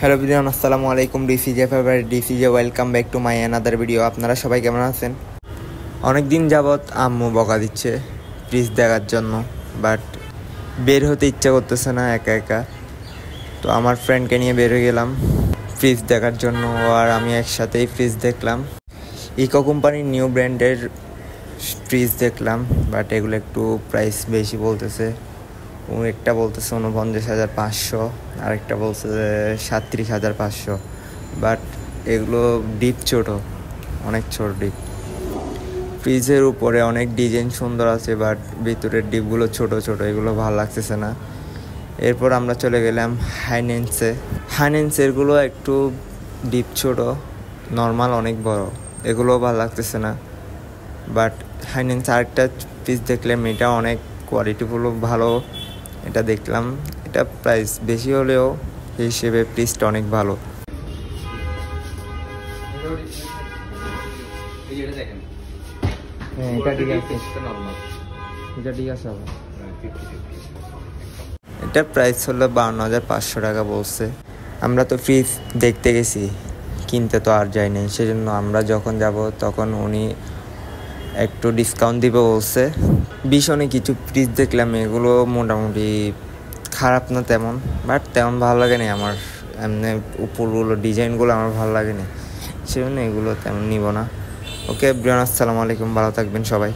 Hello বিরিয়ান, আসসালামু আলাইকুম। DCJ favourite DCJ, welcome back to my another video. আপনারা সবাই কেমন আছেন? অনেক দিন যাবৎ আম্মু বকা দিচ্ছে ফ্রিজ দেখার জন্য, বাট বের হতে ইচ্ছা করতেছে না একা একা। তো আমার ফ্রেন্ডকে নিয়ে বের হয়ে গেলাম ফ্রিজ দেখার জন্য। ও আর আমি একসাথেই ফ্রিজ দেখলাম। ইকো কোম্পানির নিউ ব্র্যান্ডের ফ্রিজ দেখলাম, বাট এগুলো একটু প্রাইস বেশি বলতেছে। একটা বলতেছে 49,500, আরেকটা বলছে 37,500। বাট এগুলো ডিপ ছোটো, অনেক ছোট ডিপ। ফ্রিজের উপরে অনেক ডিজাইন সুন্দর আছে, বাট ভিতরের ডিপগুলো ছোট ছোট, এগুলো ভালো লাগতেছে না। এরপর আমরা চলে গেলাম হাইনেন্সেরগুলো একটু ডিপ ছোট, নর্মাল অনেক বড়, এগুলো ভালো লাগতেছে না। বাট হাইনেন্স আরেকটা ফ্রিজ দেখলাম, এটা অনেক কোয়ালিটিফুল, ভালো। এটা দেখলাম, এটা প্রাইস বেশি হলেও হিসেবে ফ্রিজটা অনেক ভালো। এটা প্রাইস হলো 52,500 টাকা বলছে। আমরা তো ফ্রিজ দেখতে গেছি, কিনতে তো আর যাই নাই। সেজন্য আমরা যখন যাব তখন উনি একটু ডিসকাউন্ট দিবে বলছে। ভীষণই কিছু ফ্রিজ দেখলাম, এগুলো মোটামুটি খারাপ না তেমন, বাট তেমন ভালো লাগে না আমার। এমনি উপরগুলো ডিজাইনগুলো আমার ভালো লাগে না, সেজন্য এগুলো তেমন নিব না। ওকে ব্রিয়ান, আসসালামু আলাইকুম, ভালো থাকবেন সবাই।